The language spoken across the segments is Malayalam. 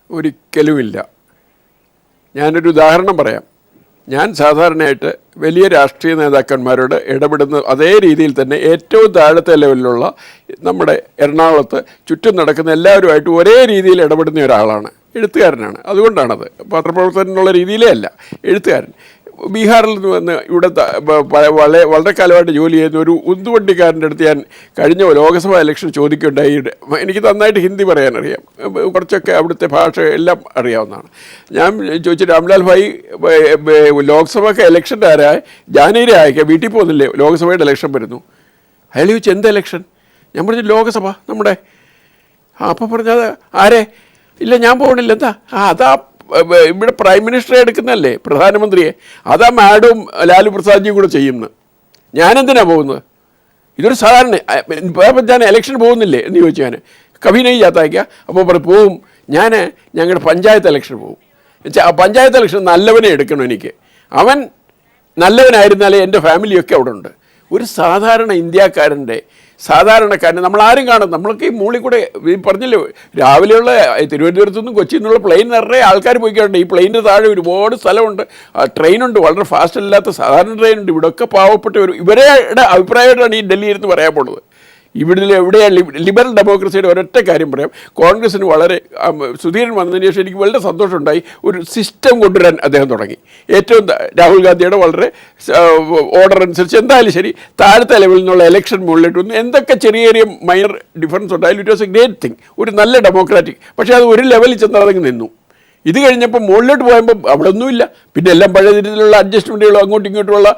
ഒരിക്കലുമില്ല. ഞാനൊരു ഉദാഹരണം പറയാം. ഞാൻ സാധാരണയായിട്ട് വലിയ രാഷ്ട്രീയ നേതാക്കന്മാരോട് ഇടപെടുന്ന അതേ രീതിയിൽ തന്നെ ഏറ്റവും താഴത്തെ ലെവലിലുള്ള നമ്മുടെ എറണാകുളത്ത് ചുറ്റും നടക്കുന്ന എല്ലാവരുമായിട്ട് ഒരേ രീതിയിൽ ഇടപെടുന്ന ഒരാളാണ്. എഴുത്തുകാരനാണ്. അതുകൊണ്ടാണത്. പത്രപ്രവർത്തകൻ എന്നുള്ള രീതിയിലേ അല്ല, എഴുത്തുകാരൻ. ബീഹാറിൽ നിന്ന് വന്ന് ഇവിടെ വളരെ കാലമായിട്ട് ജോലി ചെയ്യുന്ന ഒരു ഉന്തുവണ്ടിക്കാരൻ്റെ അടുത്ത് ഞാൻ കഴിഞ്ഞ ലോക്സഭാ ഇലക്ഷൻ ചോദിക്കുകയുണ്ടായി. എനിക്ക് നന്നായിട്ട് ഹിന്ദി പറയാനറിയാം, കുറച്ചൊക്കെ അവിടുത്തെ ഭാഷ എല്ലാം അറിയാവുന്നതാണ്. ഞാൻ ചോദിച്ചു, രാംലാൽ ഭായി ലോക്സഭയ്ക്ക് ഇലക്ഷൻ്റെ ആരായ ജാനുവരി അയക്കാം, വീട്ടിൽ പോകുന്നില്ലേ, ലോക്സഭയുടെ ഇലക്ഷൻ വരുന്നു. അയാൾ ചോദിച്ചു, എന്ത് ഇലക്ഷൻ? ഞാൻ പറഞ്ഞു, ലോക്സഭ നമ്മുടെ. അപ്പോൾ പറഞ്ഞത് ആരെ? ഇല്ല, ഞാൻ പോകണില്ല. എന്താ? അതാ ഇവിടെ പ്രൈം മിനിസ്റ്ററെ എടുക്കുന്നതല്ലേ, പ്രധാനമന്ത്രിയെ. അതാ മാഡവും ലാലു പ്രസാദ്ജിയും കൂടെ ചെയ്യുന്നത്. ഞാനെന്തിനാണ് പോകുന്നത്? ഇതൊരു സാധാരണ. ഞാൻ ഇലക്ഷൻ പോകുന്നില്ലേ എന്ന് ചോദിച്ചു. ഞാൻ കവിനയും ജാത്താക്കുക. അപ്പോൾ പോവും. ഞങ്ങളുടെ പഞ്ചായത്ത് ഇലക്ഷൻ പോകും. ആ പഞ്ചായത്ത് ഇലക്ഷൻ നല്ലവനെ എടുക്കണം എനിക്ക്. അവൻ നല്ലവനായിരുന്നാലേ എൻ്റെ ഫാമിലിയൊക്കെ അവിടെ ഉണ്ട്. ഒരു സാധാരണ ഇന്ത്യക്കാരൻ്റെ സാധാരണക്കാരനെ നമ്മളാരും കാണും. നമ്മളൊക്കെ ഈ മുകളിൽ കൂടെ പറഞ്ഞില്ലേ, രാവിലെയുള്ള തിരുവനന്തപുരത്തു നിന്നും കൊച്ചിയിൽ നിന്നുള്ള പ്ലെയിൻ നിറയെ ആൾക്കാർ പോയിക്കാറുണ്ട്. ഈ പ്ലെയിനിൻ്റെ താഴെ ഒരുപാട് സ്ഥലമുണ്ട്, ട്രെയിനുണ്ട്, വളരെ ഫാസ്റ്റ് അല്ലാത്ത സാധാരണ ട്രെയിനുണ്ട്. ഇവിടെയൊക്കെ പാവപ്പെട്ട ഇവരുടെ അഭിപ്രായമായിട്ടാണ് ഈ ഡൽഹിയിൽ നിന്ന് പറയാൻ പോകുന്നത്. എവിടെയാണ് ലിബറൽ ഡെമോക്രസിയുടെ ഒരൊറ്റ കാര്യം പറയാം. കോൺഗ്രസ്സിന് വളരെ സുധീരൻ വന്നതിന് ശേഷം എനിക്ക് വളരെ സന്തോഷമുണ്ടായി. ഒരു സിസ്റ്റം കൊണ്ടുവരാൻ അദ്ദേഹം തുടങ്ങി. ഏറ്റവും രാഹുൽ ഗാന്ധിയുടെ വളരെ ഓർഡർ അനുസരിച്ച് എന്തായാലും ശരി, താഴത്തെ ലെവലിൽ നിന്നുള്ള ഇലക്ഷൻ മുകളിലിട്ട് വന്നു. എന്തൊക്കെ ചെറിയ ചെറിയ മൈനർ ഡിഫറൻസ് ഉണ്ടായാലും it was A great thing. ഒരു നല്ല ഡെമോക്രാറ്റിക്. പക്ഷേ അത് ഒരു ലെവലിൽ ചെന്നതങ്ങ് നിന്നു. ഇത് കഴിഞ്ഞപ്പോൾ മുകളിലോട്ട് പോയപ്പോൾ അവിടെ ഒന്നുമില്ല. പിന്നെ എല്ലാം പഴയ രീതിയിലുള്ള അഡ്ജസ്റ്റ്മെൻറ്റുകളും അങ്ങോട്ടും ഇങ്ങോട്ടുമുള്ള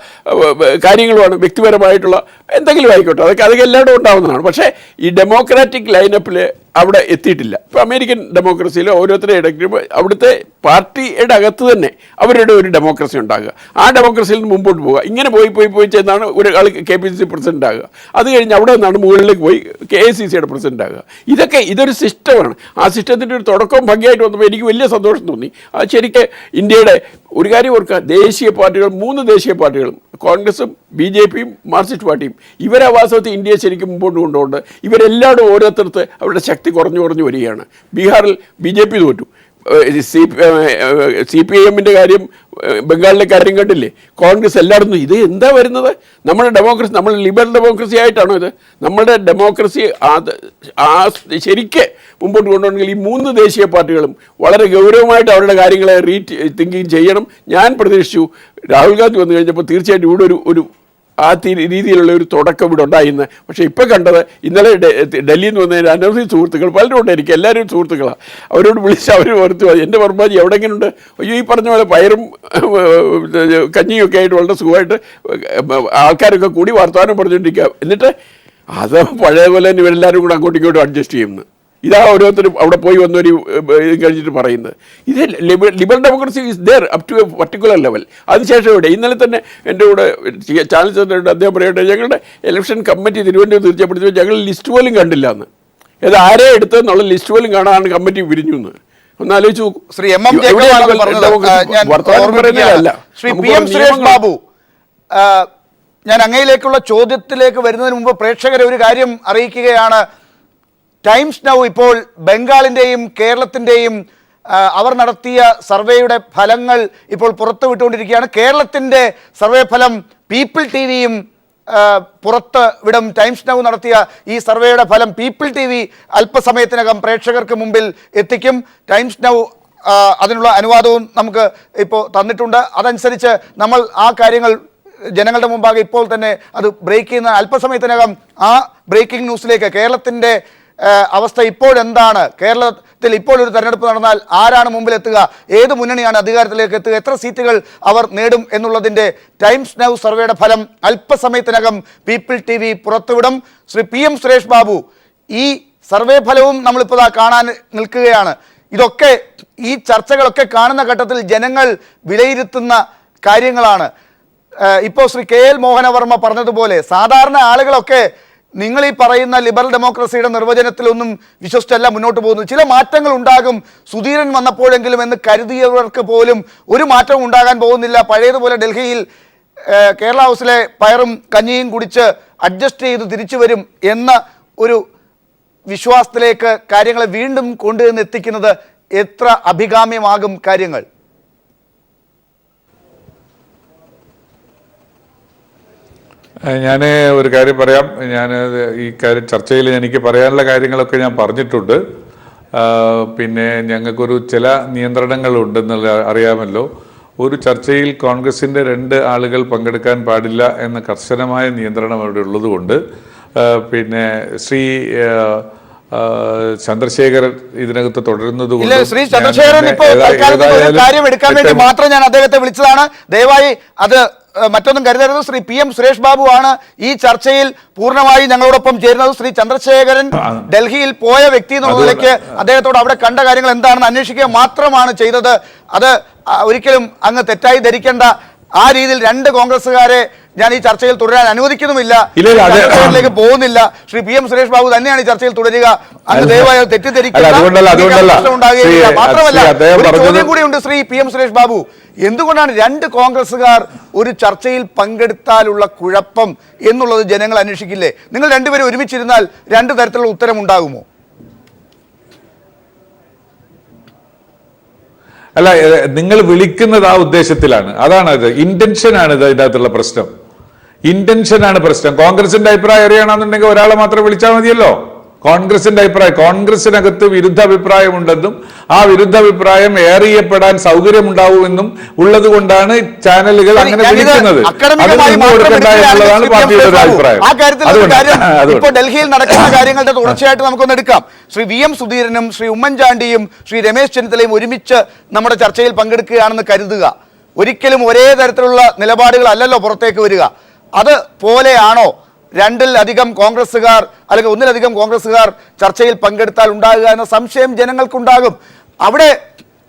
കാര്യങ്ങളുമാണ്. വ്യക്തിപരമായിട്ടുള്ള എന്തെങ്കിലും ആയിക്കോട്ടെ, അതൊക്കെ എല്ലായിടും ഉണ്ടാകുന്നതാണ്. പക്ഷേ ഈ ഡെമോക്രാറ്റിക് ലൈനപ്പിൽ അവിടെ എത്തിയിട്ടില്ല. ഇപ്പോൾ അമേരിക്കൻ ഡെമോക്രസിയിൽ ഓരോരുത്തരെ ഇടയ്ക്കുമ്പോൾ അവിടുത്തെ പാർട്ടിയുടെ അകത്ത് തന്നെ അവരുടെ ഒരു ഡെമോക്രസി ഉണ്ടാകുക. ആ ഡെമോക്രസിയിൽ നിന്ന് മുമ്പോട്ട് പോകുക. ഇങ്ങനെ പോയി ചെന്നാണ് ഒരാൾ KPCC പ്രസിഡൻ്റ് ആകുക. അത് കഴിഞ്ഞ് അവിടെ നിന്നാണ് മുകളിലേക്ക് പോയി AICCയുടെ പ്രസിഡൻ്റ് ആകുക. ഇതൊരു സിസ്റ്റമാണ്. ആ സിസ്റ്റത്തിൻ്റെ ഒരു തുടക്കവും ഭംഗിയായിട്ട് വന്നപ്പോൾ എനിക്ക് വലിയ സന്തോഷം തോന്നി. അത് ശരിക്കും ഇന്ത്യയുടെ ഒരു കാര്യം ഓർക്കുക, ദേശീയ പാർട്ടികൾ, 3 ദേശീയ പാർട്ടികളും, കോൺഗ്രസും BJPയും മാർക്സിസ്റ്റ് പാർട്ടിയും, ഇവരെ വാസ്തവത്തിൽ ഇന്ത്യയെ ശരിക്കും മുമ്പോട്ട് കൊണ്ടുപോകുന്നുണ്ട്. ഇവരെല്ലാവരും ഓരോരുത്തർക്ക് അവരുടെ ശക്തി കുറഞ്ഞു വരികയാണ്. ബീഹാറിൽ BJP തോറ്റു. CPIMൻ്റെ കാര്യം, ബംഗാളിലെ കാര്യം കണ്ടില്ലേ? കോൺഗ്രസ് എല്ലായിടത്തും ഇത് എന്താ വരുന്നത്? നമ്മുടെ ഡെമോക്രസി, നമ്മൾ ലിബറൽ ഡെമോക്രസി ആയിട്ടാണോ ഇത്? നമ്മുടെ ഡെമോക്രസി ശരിക്ക് മുമ്പോട്ട് കൊണ്ടുപോകണമെങ്കിൽ ഈ 3 ദേശീയ പാർട്ടികളും വളരെ ഗൗരവമായിട്ട് അവരുടെ കാര്യങ്ങളെ തിങ്കിങ് ചെയ്യണം. ഞാൻ പ്രതീക്ഷിച്ചു രാഹുൽ ഗാന്ധി വന്നു കഴിഞ്ഞപ്പോൾ തീർച്ചയായിട്ടും ഇവിടെ ഒരു ആ രീതിയിലുള്ള ഒരു തുടക്കം ഇവിടെ ഉണ്ടായിരുന്നു. പക്ഷേ ഇപ്പോൾ കണ്ടത്, ഇന്നലെ ഡൽഹിയിൽ നിന്ന് വന്നതിന് അനവധി സുഹൃത്തുക്കൾ പലരും ഉണ്ടായിരിക്കും, എല്ലാവരും സുഹൃത്തുക്കളാണ്. അവരോട് വിളിച്ച് അവർ ഓർത്തു, എൻ്റെ വർമ്മാജി എവിടെയെങ്കിലുണ്ട്? അയ്യോ, ഈ പറഞ്ഞ പോലെ പയറും കഞ്ഞിയൊക്കെ ആയിട്ട് വളരെ സുഖമായിട്ട് ആൾക്കാരൊക്കെ കൂടി വർത്തമാനം പറഞ്ഞുകൊണ്ടിരിക്കുക. എന്നിട്ട് അത് പഴയ പോലെ തന്നെ ഇവരെല്ലാവരും കൂടെ അങ്ങോട്ടും ഇങ്ങോട്ടും അഡ്ജസ്റ്റ് ചെയ്യുന്നു. ഇതാ ഓരോരുത്തരും അവിടെ പോയി വന്നൊരു ഇത് കഴിഞ്ഞിട്ട് പറയുന്നത്. ഇത് liberal democracy is there up to a particular level. അതിനുശേഷം ഇവിടെ ഇന്നലെ തന്നെ എൻ്റെ കൂടെ ചാനൽ ചെന്നിട്ട് അദ്ദേഹം പറയട്ടെ, ഞങ്ങളുടെ ഇലക്ഷൻ കമ്മിറ്റി തിരുവനന്തപുരം തീർച്ചപ്പെടുത്തി ഞങ്ങൾ ലിസ്റ്റ് പോലും കണ്ടില്ല എന്ന്. ഇത് ആരെ എടുത്തെന്നുള്ള ലിസ്റ്റ് പോലും കാണാൻ കമ്മിറ്റി പിരിഞ്ഞു എന്ന് ഒന്ന് ആലോചിച്ച് നോക്കൂ. ശ്രീ സുരേഷ് ബാബു, ഞാൻ അങ്ങയിലേക്കുള്ള ചോദ്യത്തിലേക്ക് വരുന്നതിന് മുമ്പ് പ്രേക്ഷകരെ ഒരു കാര്യം അറിയിക്കുകയാണ്. ടൈംസ് നൗ ഇപ്പോൾ ബംഗാളിൻ്റെയും കേരളത്തിൻ്റെയും അവർ നടത്തിയ സർവേയുടെ ഫലങ്ങൾ ഇപ്പോൾ പുറത്തുവിട്ടുകൊണ്ടിരിക്കുകയാണ്. കേരളത്തിൻ്റെ സർവേ ഫലം പീപ്പിൾ TVയും പുറത്ത് വിടും. ടൈംസ് നൗ നടത്തിയ ഈ സർവേയുടെ ഫലം പീപ്പിൾ TV അല്പസമയത്തിനകം പ്രേക്ഷകർക്ക് മുമ്പിൽ എത്തിക്കും. ടൈംസ് നൗ അതിനുള്ള അനുവാദവും നമുക്ക് ഇപ്പോൾ തന്നിട്ടുണ്ട്. അതനുസരിച്ച് നമ്മൾ ആ കാര്യങ്ങൾ ജനങ്ങളുടെ മുമ്പാകെ ഇപ്പോൾ തന്നെ അത് ബ്രേക്ക് ചെയ്യുന്ന അല്പസമയത്തിനകം ആ ബ്രേക്കിംഗ് ന്യൂസിലേക്ക് കേരളത്തിൻ്റെ അവസ്ഥ ഇപ്പോഴെന്താണ്, കേരളത്തിൽ ഇപ്പോൾ ഒരു തെരഞ്ഞെടുപ്പ് നടന്നാൽ ആരാണ് മുമ്പിലെത്തുക, ഏത് മുന്നണിയാണ് അധികാരത്തിലേക്ക് എത്തുക, എത്ര സീറ്റുകൾ അവർ നേടും എന്നുള്ളതിൻ്റെ ടൈംസ് നൗ സർവേയുടെ ഫലം അല്പസമയത്തിനകം പീപ്പിൾ TV പുറത്തുവിടും. ശ്രീ PM സുരേഷ് ബാബു, ഈ സർവേ ഫലവും നമ്മളിപ്പോൾ കാണാൻ നിൽക്കുകയാണ്. ഇതൊക്കെ ഈ ചർച്ചകളൊക്കെ കാണുന്ന ഘട്ടത്തിൽ ജനങ്ങൾ വിലയിരുത്തുന്ന കാര്യങ്ങളാണ്. ഇപ്പോൾ ശ്രീ KL മോഹനവർമ്മ പറഞ്ഞതുപോലെ സാധാരണ ആളുകളൊക്കെ നിങ്ങൾ ഈ പറയുന്ന ലിബറൽ ഡെമോക്രസിയുടെ നിർവചനത്തിലൊന്നും വിശ്വസിച്ചല്ല മുന്നോട്ട് പോകുന്നു. ചില മാറ്റങ്ങൾ ഉണ്ടാകും, സുധീരൻ വന്നപ്പോഴെങ്കിലും എന്ന് കരുതിയവർക്ക് പോലും ഒരു മാറ്റവും ഉണ്ടാകാൻ പോകുന്നില്ല. പഴയതുപോലെ ഡൽഹിയിൽ കേരള ഹൗസിലെ പയറും കഞ്ഞിയും കുടിച്ച് അഡ്ജസ്റ്റ് ചെയ്ത് തിരിച്ചു വരും എന്ന ഒരു വിശ്വാസത്തിലേക്ക് കാര്യങ്ങളെ വീണ്ടും കൊണ്ടുവന്ന് എത്തിക്കുന്നത് എത്ര അഭികാമ്യമാകും കാര്യങ്ങൾ? ഞാൻ ഒരു കാര്യം പറയാം. ഞാൻ ഈ കാര്യം ചർച്ചയിൽ എനിക്ക് പറയാനുള്ള കാര്യങ്ങളൊക്കെ ഞാൻ പറഞ്ഞിട്ടുണ്ട്. പിന്നെ ഞങ്ങൾക്കൊരു ചില നിയന്ത്രണങ്ങളുണ്ടെന്നുള്ള അറിയാമല്ലോ. ഒരു ചർച്ചയിൽ കോൺഗ്രസിൻ്റെ 2 ആളുകൾ പങ്കെടുക്കാൻ പാടില്ല എന്ന കർശനമായ നിയന്ത്രണം അവിടെ ഉള്ളതുകൊണ്ട് പിന്നെ ശ്രീ ചന്ദ്രശേഖരൻ ഇതിനകത്ത് തുടരുന്നത് ശ്രീ ചന്ദ്രശേഖരൻ ഇപ്പോൾ കാര്യം എടുക്കാൻ വേണ്ടി മാത്രം ഞാൻ അദ്ദേഹത്തെ വിളിച്ചതാണ്. ദയവായി അത് മറ്റൊന്നും കരുതരുത്. ശ്രീ PM സുരേഷ് ബാബു ആണ് ഈ ചർച്ചയിൽ പൂർണ്ണമായി ഞങ്ങളോടൊപ്പം ചേരുന്നത്. ശ്രീ ചന്ദ്രശേഖരൻ ഡൽഹിയിൽ പോയ വ്യക്തി എന്നുള്ള നിലയ്ക്ക് അദ്ദേഹത്തോട് അവിടെ കണ്ട കാര്യങ്ങൾ എന്താണെന്ന് അന്വേഷിക്കുക മാത്രമാണ് ചെയ്തത്. അത് ഒരിക്കലും അങ്ങ് തെറ്റായി ധരിക്കേണ്ട. ആ രീതിയിൽ 2 കോൺഗ്രസ്സുകാരെ ഞാൻ ഈ ചർച്ചയിൽ തുടരാൻ അനുവദിക്കുന്നുമില്ല, പോകുന്നില്ല. ശ്രീ PM സുരേഷ് ബാബു തന്നെയാണ് ഈ ചർച്ചയിൽ തുടരുക. അങ്ങ് ദയവായി തെറ്റിദ്ധരിക്കില്ല. മാത്രമല്ല ഒരു ചോദ്യം കൂടിയുണ്ട് ശ്രീ PM സുരേഷ് ബാബു. എന്തുകൊണ്ടാണ് 2 കോൺഗ്രസ്സുകാർ ഒരു ചർച്ചയിൽ പങ്കെടുത്താലുള്ള കുഴപ്പം എന്നുള്ളത് ജനങ്ങൾ അന്വേഷിക്കില്ലേ? നിങ്ങൾ രണ്ടുപേരും ഒരുമിച്ചിരുന്നാൽ 2 തരത്തിലുള്ള ഉത്തരം ഉണ്ടാകുമോ? അല്ല, നിങ്ങൾ വിളിക്കുന്നത് ആ ഉദ്ദേശത്തിലാണ്. അതാണ് ഇത്. ഇന്റൻഷനാണ് ഇത്. ഇതിനകത്തുള്ള പ്രശ്നം ഇന്റൻഷനാണ് പ്രശ്നം. കോൺഗ്രസിന്റെ അഭിപ്രായം അറിയണമെന്നുണ്ടെങ്കിൽ ഒരാളെ മാത്രം വിളിച്ചാൽ മതിയല്ലോ. കോൺഗ്രസിന്റെ അഭിപ്രായം, കോൺഗ്രസിനകത്ത് വിരുദ്ധാഭിപ്രായമുണ്ടെന്നും ആ വിരുദ്ധാഭിപ്രായം ഏറിയപ്പെടാൻ സൗകര്യമുണ്ടാവുമെന്നും ഉള്ളത് കൊണ്ടാണ് ചാനലുകൾ അങ്ങനെ വിളിക്കുന്നത്. എന്നുള്ളതാണ് പാർട്ടിയുടെ ഒരു അഭിപ്രായം. ഇപ്പോൾ ഡൽഹിയിൽ നടക്കുന്ന കാര്യങ്ങളുടെ തുടർച്ചയായിട്ട് നമുക്കൊന്ന് എടുക്കാം. ശ്രീ VM സുധീരനും ശ്രീ ഉമ്മൻചാണ്ടിയും ശ്രീ രമേശ് ചെന്നിത്തലയും ഒരുമിച്ച് നമ്മുടെ ചർച്ചയിൽ പങ്കെടുക്കുകയാണെന്ന് കരുതുക. ഒരിക്കലും ഒരേ തരത്തിലുള്ള നിലപാടുകൾ അല്ലല്ലോ പുറത്തേക്ക് വരിക. അത് പോലെയാണോ 2-ലധികം കോൺഗ്രസ്സുകാർ അല്ലെങ്കിൽ 1-ലധികം കോൺഗ്രസ്സുകാർ ചർച്ചയിൽ പങ്കെടുത്താൽ ഉണ്ടാകുക എന്ന സംശയം ജനങ്ങൾക്കുണ്ടാകും. അവിടെ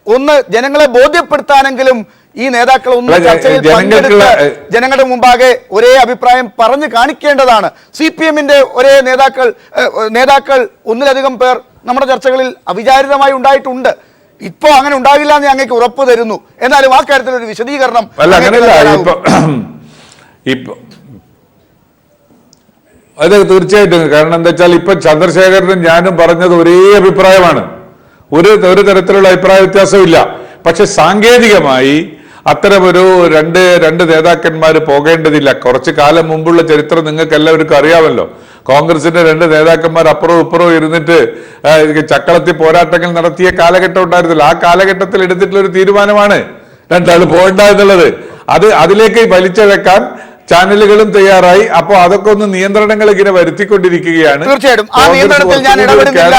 ഒന്ന് ജനങ്ങളെ ബോധ്യപ്പെടുത്താനെങ്കിലും ഈ നേതാക്കൾ ഒന്ന് ചർച്ചയിൽ പങ്കെടുത്ത് ജനങ്ങളുടെ മുമ്പാകെ ഒരേ അഭിപ്രായം പറഞ്ഞു കാണിക്കേണ്ടതാണ്. CPM-ന്റെ ഒരേ നേതാക്കൾ 1-ലധികം പേർ നമ്മുടെ ചർച്ചകളിൽ അവിചാരിതമായി ഉണ്ടായിട്ടുണ്ട്. ഇപ്പോ അങ്ങനെ ഉണ്ടാകില്ല എന്ന് ഞങ്ങൾക്ക് ഉറപ്പ് തരുന്നു. എന്നാലും ആ കാര്യത്തിൽ ഒരു വിശദീകരണം. അത് തീർച്ചയായിട്ടും. കാരണം എന്താ വെച്ചാൽ ഇപ്പൊ ചന്ദ്രശേഖരനും ഞാനും പറഞ്ഞത് ഒരേ അഭിപ്രായമാണ്. ഒരു തരത്തിലുള്ള അഭിപ്രായ വ്യത്യാസമില്ല. പക്ഷെ സാങ്കേതികമായി അത്തരമൊരു രണ്ട് നേതാക്കന്മാർ പോകേണ്ടതില്ല. കുറച്ചു കാലം മുമ്പുള്ള ചരിത്രം നിങ്ങൾക്ക് എല്ലാവർക്കും അറിയാമല്ലോ. കോൺഗ്രസിന്റെ 2 നേതാക്കന്മാർ അപ്പുറവും ഇപ്പുറവും ഇരുന്നിട്ട് ചക്കളത്തി പോരാട്ടങ്ങൾ നടത്തിയ കാലഘട്ടം ഉണ്ടായിരുന്നില്ല. ആ കാലഘട്ടത്തിൽ എടുത്തിട്ടുള്ള ഒരു തീരുമാനമാണ് 2 ആൾ പോകണ്ട എന്നുള്ളത്. അതിലേക്ക് വലിച്ചഴക്കാൻ ചാനലുകളും തയ്യാറായി. അപ്പോൾ അതൊക്കെ ഒന്ന് നിയന്ത്രണങ്ങൾ ഇങ്ങനെ വരുത്തിക്കൊണ്ടിരിക്കുകയാണ്. തീർച്ചയായിട്ടും ആ നിയന്ത്രണത്തിൽ ഞാൻ ഇടപെടുന്നില്ല.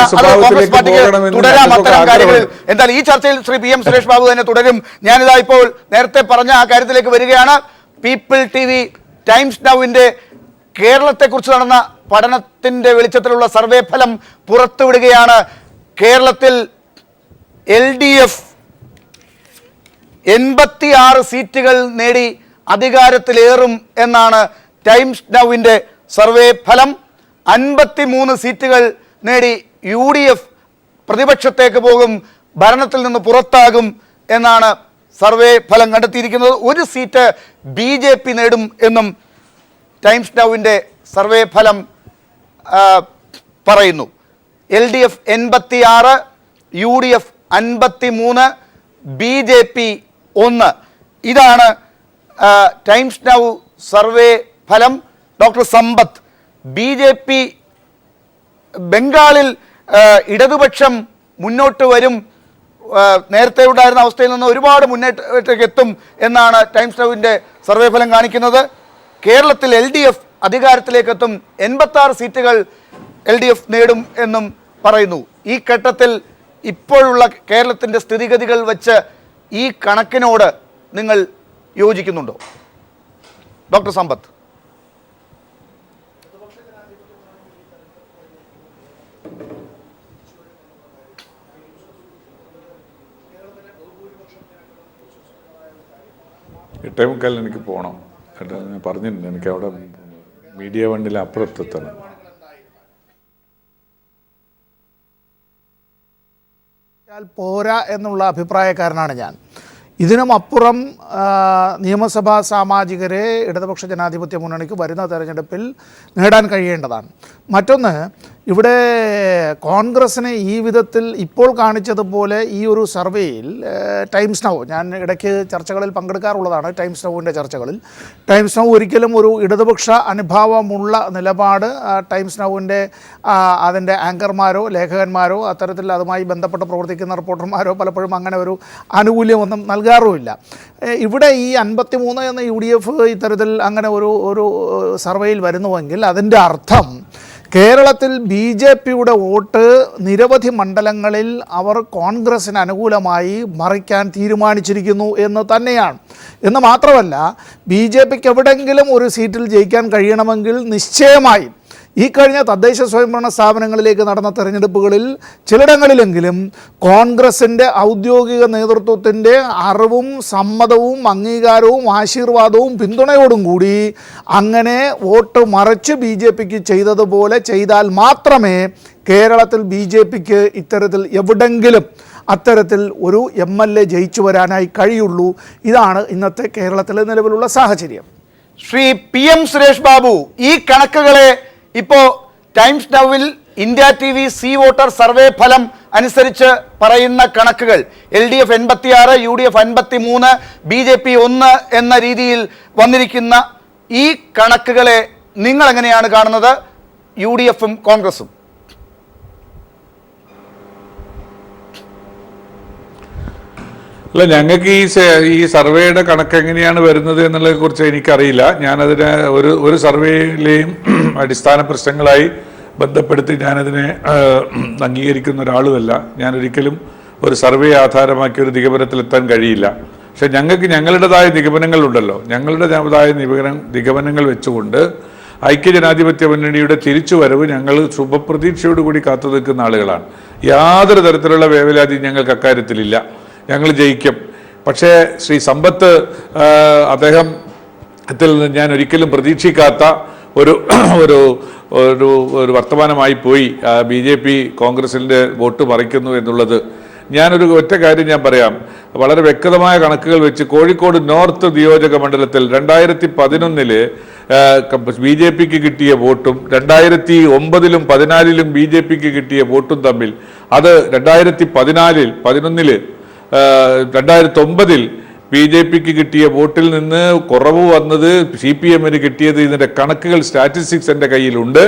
എന്നാൽ ഈ ചർച്ചയിൽ ശ്രീ PM സുരേഷ് ബാബു തന്നെ തുടരും. ഞാനിതാ ഇപ്പോൾ നേരത്തെ പറഞ്ഞ ആ കാര്യത്തിലേക്ക് വരികയാണ്. പീപ്പിൾ TV ടൈംസ് നൗവിന്റെ കേരളത്തെക്കുറിച്ച് നടന്ന പഠനത്തിന്റെ വെളിച്ചത്തിലുള്ള സർവേ ഫലം പുറത്തുവിടുകയാണ്. കേരളത്തിൽ LDF 86 സീറ്റുകൾ നേടി അധികാരത്തിലേറും എന്നാണ് ടൈംസ് നൗവിൻ്റെ സർവേ ഫലം. 53 സീറ്റുകൾ നേടി UDF പ്രതിപക്ഷത്തേക്ക് പോകും, ഭരണത്തിൽ നിന്ന് പുറത്താകും എന്നാണ് സർവേ ഫലം കണ്ടെത്തിയിരിക്കുന്നത്. 1 സീറ്റ് BJP നേടും എന്നും ടൈംസ് നൗവിൻ്റെ സർവേ ഫലം പറയുന്നു. LDF 86, UDF 53, BJP 1. ഇതാണ് ടൈംസ് നൗ സർവേ ഫലം. ഡോക്ടർ സമ്പത്ത്, BJP ബംഗാളിൽ ഇടതുപക്ഷം മുന്നോട്ട് വരും, നേരത്തെ ഉണ്ടായിരുന്ന അവസ്ഥയിൽ നിന്ന് ഒരുപാട് മുന്നേറ്റത്തേക്ക് എത്തും എന്നാണ് ടൈംസ് നൗവിൻ്റെ സർവേ ഫലം കാണിക്കുന്നത്. കേരളത്തിൽ LDF അധികാരത്തിലേക്ക് എത്തും, 86 സീറ്റുകൾ LDF നേടും എന്നും പറയുന്നു. ഈ ഘട്ടത്തിൽ ഇപ്പോഴുള്ള കേരളത്തിൻ്റെ സ്ഥിതിഗതികൾ വെച്ച് ഈ കണക്കിനോട് നിങ്ങൾ യോജിക്കുന്നുണ്ടോ ഡോക്ടർ സമ്പത്ത്? എട്ടേമുക്കാൽ എനിക്ക് പോകണം. ഞാൻ പറഞ്ഞിട്ടുണ്ട്, എനിക്ക് അവിടെ മീഡിയ വണ്ടിയിൽ അപ്പുറത്തെത്തണം. പോരാ എന്നുള്ള അഭിപ്രായക്കാരനാണ് ഞാൻ. ഇതിനും അപ്പുറം നിയമസഭാ സാമാജികരെ ഇടതുപക്ഷ ജനാധിപത്യ മുന്നണിക്ക് വരുന്ന തെരഞ്ഞെടുപ്പിൽ നേടാൻ കഴിയേണ്ടതാണ്. മറ്റൊന്ന്, ഇവിടെ കോൺഗ്രസിനെ ഈ വിധത്തിൽ ഇപ്പോൾ കാണിച്ചതുപോലെ ഈ ഒരു സർവേയിൽ ടൈംസ് നൗ, ഞാൻ ഇടയ്ക്ക് ചർച്ചകളിൽ പങ്കെടുക്കാറുള്ളതാണ് ടൈംസ് നൗവിൻ്റെ ചർച്ചകളിൽ, ടൈംസ് നൗ ഒരിക്കലും ഒരു ഇടതുപക്ഷ അനുഭാവമുള്ള നിലപാട് ടൈംസ് നൗവിൻ്റെ അതിൻ്റെ ആങ്കർമാരോ ലേഖകന്മാരോ അത്തരത്തിൽ അതുമായി ബന്ധപ്പെട്ട് പ്രവർത്തിക്കുന്ന റിപ്പോർട്ടർമാരോ പലപ്പോഴും അങ്ങനെ ഒരു ആനുകൂല്യമൊന്നും നൽകാറുമില്ല. ഇവിടെ ഈ 53 എന്ന UDF ഇത്തരത്തിൽ അങ്ങനെ ഒരു സർവേയിൽ വരുന്നുവെങ്കിൽ അതിൻ്റെ അർത്ഥം കേരളത്തിൽ BJPയുടെ വോട്ട് നിരവധി മണ്ഡലങ്ങളിൽ അവർ കോൺഗ്രസിന് അനുകൂലമായി മറിക്കാൻ തീരുമാനിച്ചിരിക്കുന്നു എന്ന് തന്നെയാണ്. എന്ന് മാത്രമല്ല, BJPക്ക് എവിടെയെങ്കിലും ഒരു സീറ്റിൽ ജയിക്കാൻ കഴിയണമെങ്കിൽ നിശ്ചയമായും ഈ കഴിഞ്ഞ തദ്ദേശ സ്വയംഭരണ സ്ഥാപനങ്ങളിലേക്ക് നടന്ന തെരഞ്ഞെടുപ്പുകളിൽ ചിലയിടങ്ങളിലെങ്കിലും കോൺഗ്രസിൻ്റെ ഔദ്യോഗിക നേതൃത്വത്തിൻ്റെ അറിവും സമ്മതവും അംഗീകാരവും ആശീർവാദവും പിന്തുണയോടും കൂടി അങ്ങനെ വോട്ട് മറിച്ച് BJPക്ക് ചെയ്തതുപോലെ ചെയ്താൽ മാത്രമേ കേരളത്തിൽ BJPക്ക് ഇത്തരത്തിൽ എവിടെങ്കിലും അത്തരത്തിൽ ഒരു MLA ജയിച്ചു വരാനായി കഴിയുള്ളൂ. ഇതാണ് ഇന്നത്തെ കേരളത്തിലെ നിലവിലുള്ള സാഹചര്യം. ശ്രീ PM സുരേഷ് ബാബു, ഈ കണക്കുകളെ ഇപ്പോൾ ടൈംസ് നൗവിൽ India TV C voter survey ഫലം അനുസരിച്ച് പറയുന്ന കണക്കുകൾ LDF 86, UDF 53, BJP 1 എന്ന രീതിയിൽ വന്നിരിക്കുന്ന ഈ കണക്കുകളെ നിങ്ങൾ എങ്ങനെയാണ് കാണുന്നത്, UDFും കോൺഗ്രസും? അല്ല, ഞങ്ങൾക്ക് ഈ സർവേയുടെ കണക്ക് എങ്ങനെയാണ് വരുന്നത് എന്നുള്ളതിനെ കുറിച്ച് എനിക്കറിയില്ല. ഞാനതിനെ ഒരു സർവേയിലെയും അടിസ്ഥാന പ്രശ്നങ്ങളായി ബന്ധപ്പെടുത്തി ഞാനതിനെ അംഗീകരിക്കുന്ന ഒരാളുമല്ല. ഞാനൊരിക്കലും ഒരു സർവേ ആധാരമാക്കി ഒരു നിഗമനത്തിലെത്താൻ കഴിയില്ല. പക്ഷെ ഞങ്ങൾക്ക് ഞങ്ങളുടേതായ നിഗമനങ്ങളുണ്ടല്ലോ. ഞങ്ങളുടേതായ നിഗമനങ്ങൾ വെച്ചുകൊണ്ട് ഐക്യജനാധിപത്യ മുന്നണിയുടെ തിരിച്ചുവരവ് ഞങ്ങൾ ശുഭപ്രതീക്ഷയോടുകൂടി കാത്തു നിൽക്കുന്ന ആളുകളാണ്. യാതൊരു തരത്തിലുള്ള വേവലാതിയും ഞങ്ങൾക്ക് അക്കാര്യത്തിലില്ല. ഞങ്ങൾ ജയിക്കും. പക്ഷേ ശ്രീ സമ്പത്ത് അദ്ദേഹത്തിൽ നിന്ന് ഞാൻ ഒരിക്കലും പ്രതീക്ഷിക്കാത്ത ഒരു ഒരു ഒരു വർത്തമാനമായി പോയി BJP കോൺഗ്രസിൻ്റെ വോട്ട് മറിക്കുന്നു എന്നുള്ളത്. ഞാനൊരു ഒറ്റ കാര്യം ഞാൻ പറയാം. വളരെ വ്യക്തമായ കണക്കുകൾ വെച്ച് കോഴിക്കോട് നോർത്ത് നിയോജക മണ്ഡലത്തിൽ 2011 BJPക്ക് കിട്ടിയ വോട്ടും 2009-ലും 2014-ലും BJPക്ക് കിട്ടിയ വോട്ടും തമ്മിൽ, അത് 2011 2009 BJPക്ക് കിട്ടിയ വോട്ടിൽ നിന്ന് കുറവ് വന്നത് CPMന് കിട്ടിയത്, ഇതിൻ്റെ കണക്കുകൾ സ്റ്റാറ്റിസ്റ്റിക്സ് എൻ്റെ കയ്യിലുണ്ട്.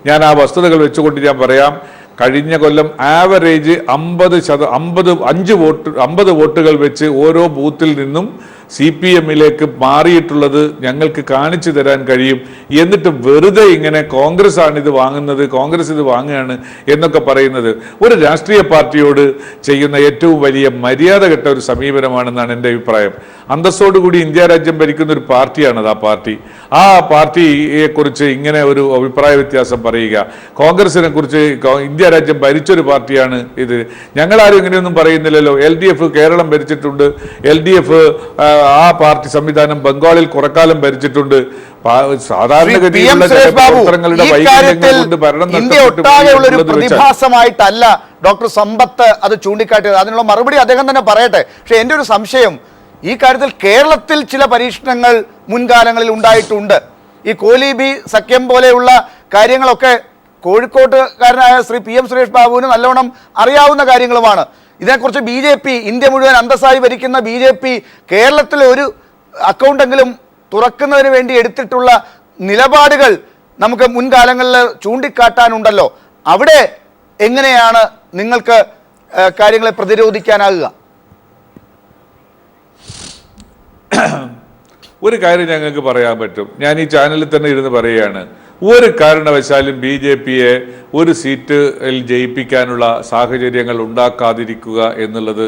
ഞാൻ ആ വസ്തുതകൾ വെച്ചുകൊണ്ട് ഞാൻ പറയാം. കഴിഞ്ഞ കൊല്ലം ആവറേജ് 50 വോട്ടുകൾ വെച്ച് ഓരോ ബൂത്തിൽ നിന്നും CPMലേക്ക് മാറിയിട്ടുള്ളത് ഞങ്ങൾക്ക് കാണിച്ചു തരാൻ കഴിയും. എന്നിട്ട് വെറുതെ ഇങ്ങനെ കോൺഗ്രസ് ആണ് ഇത് വാങ്ങുന്നത്, കോൺഗ്രസ് ഇത് വാങ്ങുകയാണ് എന്നൊക്കെ പറയുന്നത് ഒരു രാഷ്ട്രീയ പാർട്ടിയോട് ചെയ്യുന്ന ഏറ്റവും വലിയ മര്യാദ കെട്ട ഒരു സമീപനമാണെന്നാണ് എൻ്റെ അഭിപ്രായം. അന്തസ്സോടുകൂടി ഇന്ത്യ രാജ്യം ഭരിക്കുന്ന ഒരു പാർട്ടിയാണത്. ആ പാർട്ടിയെക്കുറിച്ച് ഇങ്ങനെ ഒരു അഭിപ്രായ വ്യത്യാസം പറയുക, കോൺഗ്രസിനെ കുറിച്ച് ഇന്ത്യ രാജ്യം ഭരിച്ചൊരു പാർട്ടിയാണ് ഇത്. ഞങ്ങളാരും ഇങ്ങനെയൊന്നും പറയുന്നില്ലല്ലോ. LDF കേരളം ഭരിച്ചിട്ടുണ്ട്. LDF ആ പാർട്ടി സംവിധാനം ബംഗാളിൽ കുറക്കാലം ഭരിച്ചിട്ടുണ്ട്. സാധാരണഗതിയിലുള്ള പ്രതിഭാസമായിട്ടല്ല ഡോക്ടർ സമ്പത്ത് അത് ചൂണ്ടിക്കാട്ടിയത്. അതിനുള്ള മറുപടി അദ്ദേഹം തന്നെ പറയട്ടെ. പക്ഷെ എൻ്റെ ഒരു സംശയം, ഈ കാര്യത്തിൽ കേരളത്തിൽ ചില പരീക്ഷണങ്ങൾ മുൻകാലങ്ങളിൽ ഉണ്ടായിട്ടുണ്ട്. ഈ കോലീബി സഖ്യം പോലെയുള്ള കാര്യങ്ങളൊക്കെ കോഴിക്കോട്ടുകാരനായ ശ്രീ PM സുരേഷ് ബാബുവിന് നല്ലവണ്ണം അറിയാവുന്ന കാര്യങ്ങളുമാണ്. ഇതിനെക്കുറിച്ച് BJP, ഇന്ത്യ മുഴുവൻ അന്തസ്സായി ഭരിക്കുന്ന BJP കേരളത്തിലെ ഒരു അക്കൗണ്ടെങ്കിലും തുറക്കുന്നതിന് വേണ്ടി എടുത്തിട്ടുള്ള നിലപാടുകൾ നമുക്ക് മുൻകാലങ്ങളിൽ ചൂണ്ടിക്കാട്ടാനുണ്ടല്ലോ. അവിടെ എങ്ങനെയാണ് നിങ്ങൾക്ക് കാര്യങ്ങളെ പ്രതിരോധിക്കാനാകുക? ഒരു കാര്യം ഞങ്ങൾക്ക് പറയാൻ പറ്റും. ഞാൻ ഈ ചാനലിൽ തന്നെ ഇരുന്ന് പറയുകയാണ്. ഒരു കാരണവശാലും BJPയെ ഒരു സീറ്റിൽ ജയിപ്പിക്കാനുള്ള സാഹചര്യങ്ങൾ ഉണ്ടാക്കാതിരിക്കുക എന്നുള്ളത്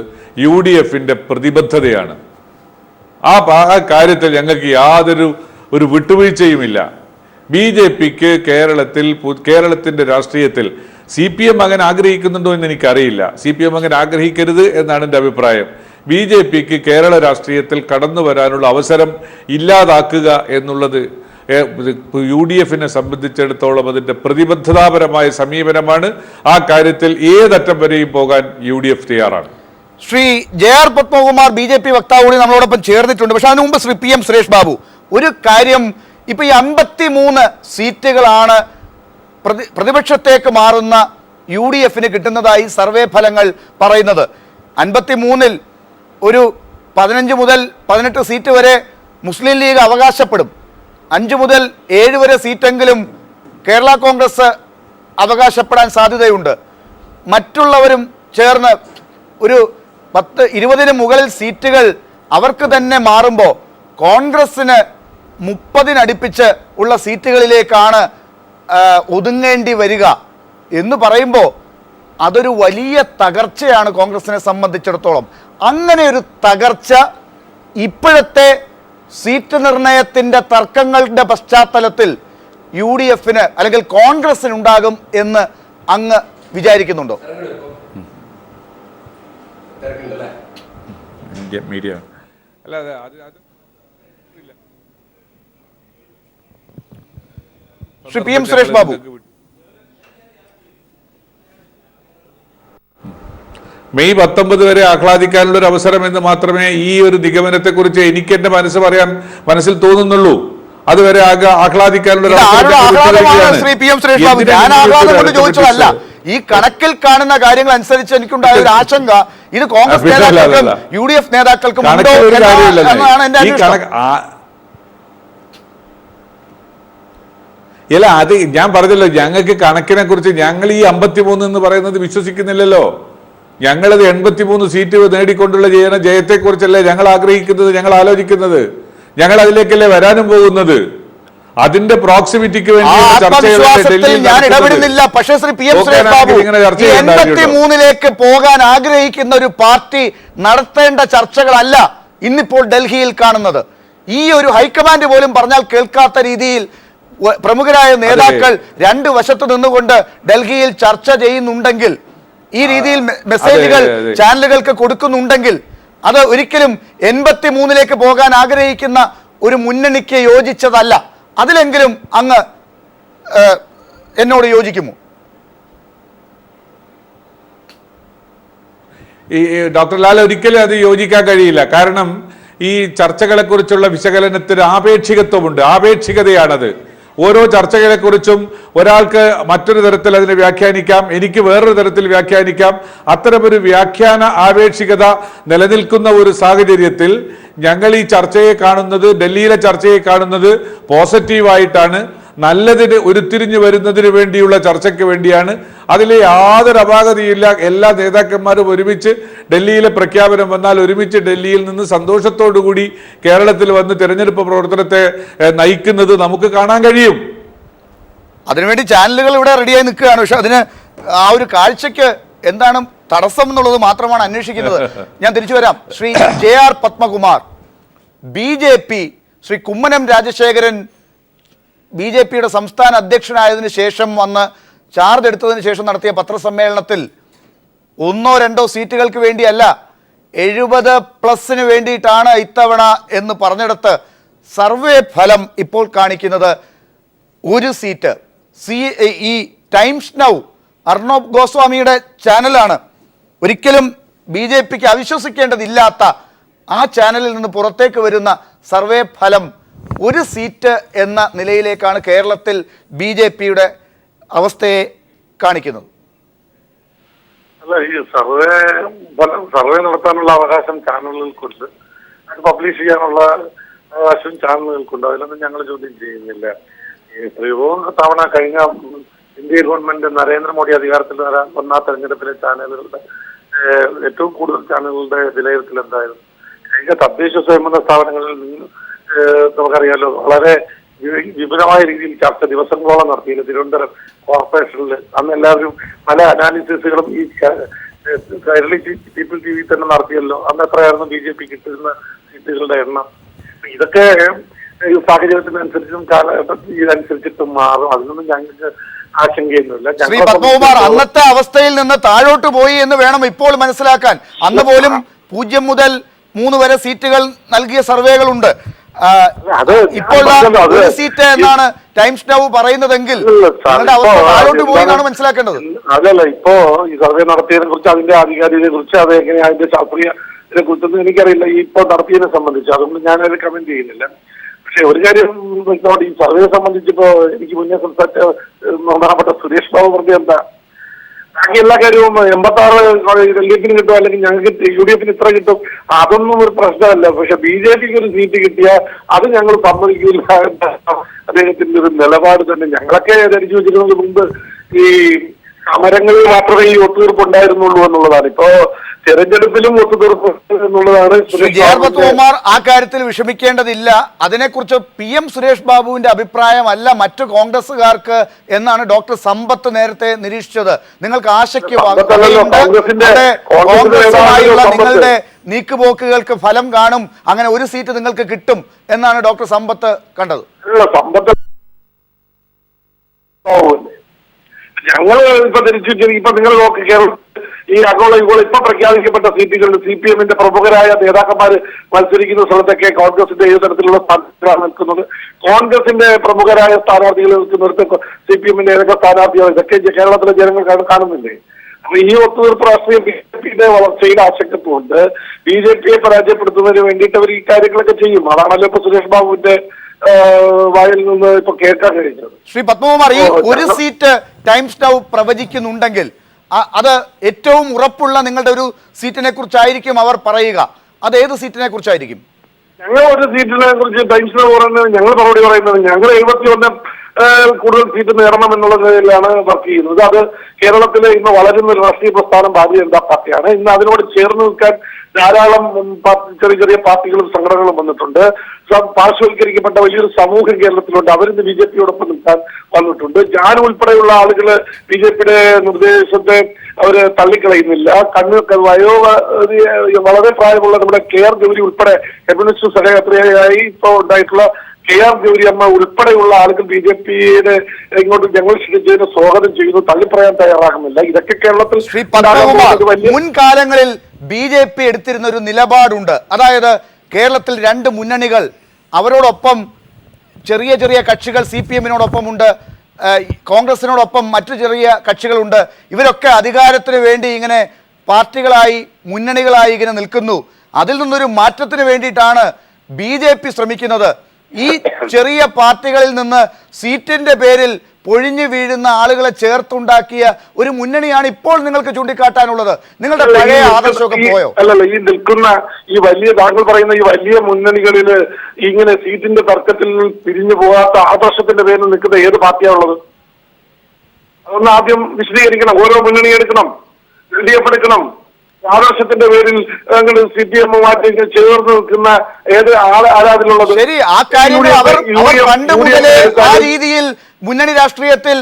UDFന്റെ പ്രതിബദ്ധതയാണ്. ആ കാര്യത്തിൽ ഞങ്ങൾക്ക് യാതൊരു വിട്ടുവീഴ്ചയുമില്ല. BJPക്ക് കേരളത്തിന്റെ രാഷ്ട്രീയത്തിൽ CPM അങ്ങനെ ആഗ്രഹിക്കുന്നുണ്ടോ എന്ന് എനിക്കറിയില്ല. CPM അങ്ങനെ ആഗ്രഹിക്കരുത് എന്നാണ് എൻ്റെ അഭിപ്രായം. BJPക്ക് കേരള രാഷ്ട്രീയത്തിൽ കടന്നു വരാനുള്ള അവസരം ഇല്ലാതാക്കുക എന്നുള്ളത് UDFനെ സംബന്ധിച്ചിടത്തോളം അതിൻ്റെ പ്രതിബദ്ധതാപരമായ സമീപനമാണ്. ആ കാര്യത്തിൽ ഏതറ്റം വരെയും പോകാൻ UDF തയ്യാറാണ്. ശ്രീ JR പത്മകുമാർ BJP വക്താവ് കൂടി നമ്മളോടൊപ്പം ചേർന്നിട്ടുണ്ട്. പക്ഷെ അതിനു മുമ്പ് ശ്രീ PM സുരേഷ് ബാബു, ഒരു കാര്യം, ഇപ്പൊ ഈ 53 സീറ്റുകളാണ് പ്രതിപക്ഷത്തേക്ക് മാറുന്ന UDF കിട്ടുന്നതായി സർവേ ഫലങ്ങൾ പറയുന്നത്. 53-ൽ ഒരു 15 മുതൽ 18 സീറ്റ് വരെ മുസ്ലിം ലീഗ് അവകാശപ്പെടും. 5 മുതൽ 7 വരെ സീറ്റെങ്കിലും കേരള കോൺഗ്രസ് അവകാശപ്പെടാൻ സാധ്യതയുണ്ട്. മറ്റുള്ളവരും ചേർന്ന് ഒരു 10-20 മുകളിൽ സീറ്റുകൾ അവർക്ക് തന്നെ മാറുമ്പോൾ കോൺഗ്രസ്സിന് 30-അടുപ്പിച്ച് ഉള്ള സീറ്റുകളിലേക്കാണ് ഒതുങ്ങേണ്ടി വരിക എന്ന് പറയുമ്പോൾ അതൊരു വലിയ തകർച്ചയാണ് കോൺഗ്രസിനെ സംബന്ധിച്ചിടത്തോളം. അങ്ങനെ ഒരു തകർച്ച ഇപ്പോഴത്തെ സീറ്റ് നിർണയത്തിൻ്റെ തർക്കങ്ങളുടെ പശ്ചാത്തലത്തിൽ UDF അല്ലെങ്കിൽ കോൺഗ്രസിനുണ്ടാകും എന്ന് അങ്ങ് വിചാരിക്കുന്നുണ്ടോ? Media Shri PM Suresh Babu, May 19 വരെ ആഹ്ലാദിക്കാനുള്ള ഒരു അവസരം എന്ന് മാത്രമേ ഈ ഒരു നിഗമനത്തെക്കുറിച്ച് എനിക്ക് എന്റെ മനസ്സിൽ തോന്നുന്നുള്ളൂ. അതുവരെ ആഹ്ലാദിക്കാനുള്ള ശ്രീ PM സുരേഷ് ബാബു, ഞാൻ ആഹ്ലാദം കൊണ്ട് ചോദിച്ചതല്ല. ഈ കണക്കിൽ കാണുന്ന കാര്യങ്ങൾ അനുസരിച്ച് എനിക്കുണ്ടായ ഒരു ആശങ്ക ഇത് കോൺഗ്രസ് നേതാക്കൾക്കും UDF നേതാക്കൾക്കും ഉണ്ടോ എന്നാണ് എന്റെ അന്വേഷണം. അല്ല, അത് ഞാൻ പറഞ്ഞല്ലോ, ഞങ്ങൾക്ക് കണക്കിനെ കുറിച്ച് ഞങ്ങൾ ഈ 53 എന്ന് പറയുന്നത് വിശ്വസിക്കുന്നില്ലല്ലോ. ഞങ്ങളത് 83 സീറ്റ് നേടിക്കൊണ്ടുള്ള ജയത്തെക്കുറിച്ചല്ലേ ഞങ്ങൾ ആഗ്രഹിക്കുന്നത്, ഞങ്ങൾ ആലോചിക്കുന്നത്. ഞങ്ങൾ അതിലേക്കല്ലേ വരാനും പോകുന്നത്. അതിന്റെ പ്രോക്സിമിറ്റിക്ക് വേണ്ടി ഞാൻ ഇടപെടുന്നില്ല. പക്ഷേ ശ്രീ PM സുരേഷ് ബാബു, 83-ലേക്ക് പോകാൻ ആഗ്രഹിക്കുന്ന ഒരു പാർട്ടി നടത്തേണ്ട ചർച്ചകളല്ല ഇന്നിപ്പോൾ ഡൽഹിയിൽ കാണുന്നത്. ഈ ഒരു ഹൈക്കമാൻഡ് പോലും പറഞ്ഞാൽ കേൾക്കാത്ത രീതിയിൽ പ്രമുഖരായ നേതാക്കൾ രണ്ട് വശത്ത് നിന്നുകൊണ്ട് ഡൽഹിയിൽ ചർച്ച ചെയ്യുന്നുണ്ടെങ്കിൽ, ഈ രീതിയിൽ മെസ്സേജുകൾ ചാനലുകൾക്ക് കൊടുക്കുന്നുണ്ടെങ്കിൽ, അത് ഒരിക്കലും 83-ലേക്ക് പോകാൻ ആഗ്രഹിക്കുന്ന ഒരു മുന്നണിക്ക് യോജിച്ചതല്ല. അതിലെങ്കിലും അങ്ങ് എന്നോട് യോജിക്കുമോ? ഈ ഡോക്ടർ ലാൽ, ഒരിക്കലും അത് യോജിക്കാൻ കഴിയില്ല. കാരണം ഈ ചർച്ചകളെ കുറിച്ചുള്ള വിശകലനത്തിന് ആപേക്ഷികത്വമുണ്ട്, ആപേക്ഷികതയാണത്. ഓരോ ചർച്ചകളെക്കുറിച്ചും ഒരാൾക്ക് മറ്റൊരു തരത്തിൽ അതിനെ വ്യാഖ്യാനിക്കാം, എനിക്ക് വേറൊരു തരത്തിൽ വ്യാഖ്യാനിക്കാം. അത്തരമൊരു വ്യാഖ്യാന ആപേക്ഷികത നിലനിൽക്കുന്ന ഒരു സാഹചര്യത്തിൽ ഞങ്ങൾ ഈ ചർച്ചയെ കാണുന്നത്, ഡൽഹിയിലെ ചർച്ചയെ കാണുന്നത് പോസിറ്റീവായിട്ടാണ്. നല്ലതിന് ഉരുത്തിരിഞ്ഞു വരുന്നതിന് വേണ്ടിയുള്ള ചർച്ചയ്ക്ക് വേണ്ടിയാണ്. അതിൽ യാതൊരു അപാകതയില്ല. എല്ലാ നേതാക്കന്മാരും ഒരുമിച്ച് ഡൽഹിയിലെ പ്രഖ്യാപനം വന്നാൽ ഒരുമിച്ച് ഡൽഹിയിൽ നിന്ന് സന്തോഷത്തോടുകൂടി കേരളത്തിൽ വന്ന് തെരഞ്ഞെടുപ്പ് പ്രവർത്തനത്തെ നയിക്കുന്നത് നമുക്ക് കാണാൻ കഴിയും. അതിനുവേണ്ടി ചാനലുകൾ ഇവിടെ റെഡിയായി നിൽക്കുകയാണ്. പക്ഷെ അതിന് ആ ഒരു കാഴ്ചയ്ക്ക് എന്താണ് തടസ്സം എന്നുള്ളത് മാത്രമാണ് അന്വേഷിക്കുന്നത്. ഞാൻ തിരിച്ചു വരാം. ശ്രീ JR പത്മകുമാർ, BJP, ശ്രീ കുമ്മനം രാജശേഖരൻ BJPയുടെ സംസ്ഥാന അധ്യക്ഷനായതിനു ശേഷം വന്ന് ചാർജ് എടുത്തതിന് ശേഷം നടത്തിയ പത്രസമ്മേളനത്തിൽ 1-2 സീറ്റുകൾക്ക് വേണ്ടിയല്ല 70+ വേണ്ടിയിട്ടാണ് ഇത്തവണ എന്ന് പറഞ്ഞെടുത്ത് സർവേ ഫലം ഇപ്പോൾ കാണിക്കുന്നത് ഒരു സീറ്റ്. ഈ ടൈംസ് നൗ അർണബ് ഗോസ്വാമിയുടെ ചാനലാണ്. ഒരിക്കലും BJPക്ക് അവിശ്വസിക്കേണ്ടതില്ലാത്ത ആ ചാനലിൽ നിന്ന് പുറത്തേക്ക് വരുന്ന സർവേ ഫലം ഒരു സീറ്റ് എന്ന നിലയിലേക്കാണ് കേരളത്തിൽ BJPയുടെ അവസ്ഥയെ കാണിക്കുന്നത്. അല്ല, ഈ സർവേ നടത്താനുള്ള അവകാശം ചാനലുകൾക്കുണ്ട്, അത് പബ്ലിഷ് ചെയ്യാനുള്ള അവകാശം ചാനലുകൾക്കുണ്ട്. അതിലൊന്നും ഞങ്ങൾ ചോദ്യം ചെയ്യുന്നില്ല. എത്രയോ തവണ കഴിഞ്ഞ ഇന്ത്യ ഗവൺമെന്റ് നരേന്ദ്രമോദി അധികാരത്തിൽ വന്ന തെരഞ്ഞെടുപ്പിലെ ചാനലുകളുടെ ഏറ്റവും കൂടുതൽ ചാനലുകളുടെ വിലയിരുത്തൽ എന്തായിരുന്നു? കഴിഞ്ഞ തദ്ദേശ സ്വയംഭരണ സ്ഥാപനങ്ങളിൽ നിന്ന് നമുക്കറിയാലോ വളരെ വിപുലമായ രീതിയിൽ ചർച്ച ദിവസങ്ങളോളം നടത്തിയില്ല. തിരുവനന്തപുരം കോർപ്പറേഷനിൽ അന്ന് എല്ലാവരും പല അനാലിസിസുകളും ഈ കൈരളി പീപ്പിൾ TV തന്നെ നടത്തിയല്ലോ. അന്ന് എത്രയായിരുന്നു BJP കിട്ടുന്ന സീറ്റുകളുടെ എണ്ണം? ഇതൊക്കെ സാഹചര്യത്തിനനുസരിച്ചും ഇതനുസരിച്ചിട്ടും മാറും. അതിനൊന്നും ഞങ്ങൾക്ക് ആശങ്കയൊന്നുമില്ല. ശ്രീ പത്മകുമാർ, അന്നത്തെ അവസ്ഥയിൽ നിന്ന് താഴോട്ട് പോയി എന്ന് വേണം ഇപ്പോൾ മനസ്സിലാക്കാൻ. അന്ന് പോലും 0 മുതൽ 3 വരെ സീറ്റുകൾ നൽകിയ സർവേകളുണ്ട്. ഇപ്പോൾ ഒരു സീറ്റ് എന്നാണ് ടൈംസ് നൗ പറയുന്നതെങ്കിൽ താഴോട്ട് പോയി എന്നാണ് മനസ്സിലാക്കേണ്ടത്. അതല്ല, ഇപ്പോ ഈ സർവേ നടത്തിയതിനെ കുറിച്ച്, അതിന്റെ ആധികാരികതയെ കുറിച്ച്, അത് എങ്ങനെയാ അതിന്റെ ശാസ്ത്രീയതിനെ കുറിച്ചൊന്നും എനിക്കറിയില്ല. ഈ ഇപ്പോൾ നടത്തിയതിനെ സംബന്ധിച്ച് അതുകൊണ്ട് ഞാനത് കമന്റ് ചെയ്യുന്നില്ല. പക്ഷെ ഒരു കാര്യം വ്യക്തമായിട്ട് ഈ സർവേ സംബന്ധിച്ചിപ്പോ എനിക്ക് മുന്നേ സംസാരിച്ച ബഹുമാനപ്പെട്ട സുരേഷ് ബാബു പറഞ്ഞ എന്താ, ബാക്കി എല്ലാ കാര്യവും 86 എൽഡിഎഫിന് കിട്ടും അല്ലെങ്കിൽ ഞങ്ങൾക്ക് UDF ഇത്ര കിട്ടും, അതൊന്നും ഒരു പ്രശ്നമല്ല. പക്ഷെ BJPക്ക് ഒരു സീറ്റ് കിട്ടിയാൽ അത് ഞങ്ങൾ സമ്മതിക്കില്ല. അദ്ദേഹത്തിന്റെ ഒരു നിലപാട് തന്നെ ഞങ്ങളൊക്കെ ധരിച്ചു വെച്ചിരുന്നത് മുമ്പ് ഈ സമരങ്ങളിൽ മാത്രമേ ഈ ഒത്തുതീർപ്പ് ഉണ്ടായിരുന്നുള്ളൂ എന്നുള്ളതാണ്. ഇപ്പോ തെരഞ്ഞെടുപ്പിലും ഒത്തുതീർപ്പ് എന്നുള്ളതാണ്. ജയർപത്കുമാർ ആ കാര്യത്തിൽ വിഷമിക്കേണ്ടതില്ല. അതിനെക്കുറിച്ച് PM സുരേഷ് ബാബുവിന്റെ അഭിപ്രായമല്ല മറ്റു കോൺഗ്രസുകാർക്ക് എന്നാണ് ഡോക്ടർ സമ്പത്ത് നേരത്തെ നിരീക്ഷിച്ചത്. നിങ്ങൾക്ക് ആശയ്ക്ക് കോൺഗ്രസുമായുള്ള നിങ്ങളുടെ നീക്കുപോക്കുകൾക്ക് ഫലം കാണും, അങ്ങനെ ഒരു സീറ്റ് നിങ്ങൾക്ക് കിട്ടും എന്നാണ് ഡോക്ടർ സമ്പത്ത് കണ്ടത്. സമ്പത്ത് ഞങ്ങൾ ഇപ്പൊ തിരിച്ചു ഇപ്പൊ നിങ്ങൾ നോക്ക്, കേരളം ഈ അഗോള ഇപ്പൊ പ്രഖ്യാപിക്കപ്പെട്ട സീറ്റുകളിൽ CPM-ന്റെ പ്രമുഖരായ നേതാക്കന്മാർ മത്സരിക്കുന്ന സ്ഥലത്തൊക്കെ കോൺഗ്രസിന്റെ ഏത് തരത്തിലുള്ള സ്ഥാനാർത്ഥികളാണ് നിൽക്കുന്നത്, കോൺഗ്രസിന്റെ പ്രമുഖരായ സ്ഥാനാർത്ഥികൾ നിൽക്കുന്നിടത്ത് CPM-ന്റെ ഏതൊക്കെ സ്ഥാനാർത്ഥികൾ, ഇതൊക്കെ കേരളത്തിലെ ജനങ്ങൾ കാണുന്നില്ലേ? അപ്പൊ ഈ ഒത്തുതീർപ്പ് രാഷ്ട്രീയം BJP-യുടെ വളർച്ചയുടെ ആശങ്കത്തുകൊണ്ട് BJP-യെ പരാജയപ്പെടുത്തുന്നതിന് വേണ്ടിയിട്ട് അവർ ഈ കാര്യങ്ങളൊക്കെ ചെയ്യും. അതാണല്ലോ ഇപ്പൊ സുരേഷ് ബാബുവിന്റെ വായിൽ നിന്ന് ഇപ്പൊ കേൾക്കാൻ കഴിഞ്ഞത്. ശ്രീ പത്മകുമാർ, ഈ ഒരു സീറ്റ് ടൈംസ് നൗ പ്രവചിക്കുന്നുണ്ടെങ്കിൽ അത് ഏറ്റവും ഉറപ്പുള്ള നിങ്ങളുടെ ഒരു സീറ്റിനെ കുറിച്ചായിരിക്കും അവർ പറയുക. അത് ഏത് സീറ്റിനെ കുറിച്ചായിരിക്കും? ഞങ്ങൾ ഒരു സീറ്റിനെ കുറിച്ച് ടൈംസ് നൗ പറയുന്നത്, ഞങ്ങൾ മറുപടി പറയുന്നത് ഞങ്ങൾ 71 കൂടുതൽ സീറ്റ് നേടണം എന്നുള്ള നിലയിലാണ് വർക്ക് ചെയ്യുന്നത്. അത് കേരളത്തിലെ ഇന്ന് വളരുന്ന ഒരു രാഷ്ട്രീയ പ്രസ്ഥാനം ഭാരതീയ ജനതാ പാർട്ടിയാണ്. ഇന്ന് അതിനോട് ചേർന്ന് നിൽക്കാൻ ധാരാളം ചെറിയ ചെറിയ പാർട്ടികളും സംഘടനകളും വന്നിട്ടുണ്ട്. പാർശ്വവൽക്കരിക്കപ്പെട്ട വലിയൊരു സമൂഹം കേരളത്തിലുണ്ട്. അവരിന്ന് BJP-യോടൊപ്പം നിൽക്കാൻ വന്നിട്ടുണ്ട്. ഞാൻ ഉൾപ്പെടെയുള്ള ആളുകൾ BJP-യുടെ നിർദ്ദേശത്തെ അവര് തള്ളിക്കളയുന്നില്ല. വളരെ പ്രായമുള്ള നമ്മുടെ KR ഗൗരി ഉൾപ്പെടെ കമ്മ്യൂണിസ്റ്റ് സഹയാത്രികയായി ഇപ്പോ ഉണ്ടായിട്ടുള്ള KR ഗൗരി അമ്മ ഉൾപ്പെടെയുള്ള ആളുകൾ BJP-യുടെ ഇങ്ങോട്ട് ഞങ്ങൾ ക്ഷണിച്ചതിനെ സ്വാഗതം ചെയ്യുന്നു, തള്ളിപ്പറയാൻ തയ്യാറാകുന്നില്ല. ഇതൊക്കെ കേരളത്തിൽ മുൻകാലങ്ങളിൽ BJP എടുത്തിരുന്ന ഒരു നിലപാടുണ്ട്. അതായത് കേരളത്തിൽ 2 മുന്നണികൾ, അവരോടൊപ്പം ചെറിയ ചെറിയ കക്ഷികൾ CPM-നോടൊപ്പമുണ്ട്, കോൺഗ്രസിനോടൊപ്പം മറ്റു ചെറിയ കക്ഷികളുണ്ട്. ഇവരൊക്കെ അധികാരത്തിന് വേണ്ടി ഇങ്ങനെ പാർട്ടികളായി മുന്നണികളായി ഇങ്ങനെ നിൽക്കുന്നു. അതിൽ നിന്നൊരു മാറ്റത്തിന് വേണ്ടിയിട്ടാണ് BJP ശ്രമിക്കുന്നത്. ഈ ചെറിയ പാർട്ടികളിൽ നിന്ന് സീറ്റിന്റെ പേരിൽ പൊഴിഞ്ഞു വീഴുന്ന ആളുകളെ ചേർത്തുണ്ടാക്കിയ ഒരു മുന്നണിയാണ് ഇപ്പോൾ നിങ്ങൾക്ക് ചൂണ്ടിക്കാട്ടാനുള്ളത്. നിങ്ങളുടെ പഴയ ആദർശമൊക്കെ പോയോ? അല്ലല്ല, ഈ നിൽക്കുന്ന ഈ വലിയ താങ്കൾ പറയുന്ന ഈ വലിയ മുന്നണികളില് ഇങ്ങനെ സീറ്റിന്റെ തർക്കത്തിൽ പിരിഞ്ഞു പോകാത്ത ആദർശത്തിന്റെ പേരിൽ നിൽക്കുന്ന ഏത് പാർട്ടിയാണുള്ളത്? അതൊന്ന് ആദ്യം വിശദീകരിക്കണം. ഓരോ മുന്നണി എടുക്കണം, LDF എടുക്കണം. ആദർശത്തിന്റെ പേരിൽ CPM-മാറ്റി ചേർന്ന് നിൽക്കുന്ന ഏത് ആരാതിലുള്ളത്? ശരി, ആ കാര്യങ്ങൾ അവർ പണ്ട് മുതലേ ആ രീതിയിൽ മുന്നണി രാഷ്ട്രീയത്തിൽ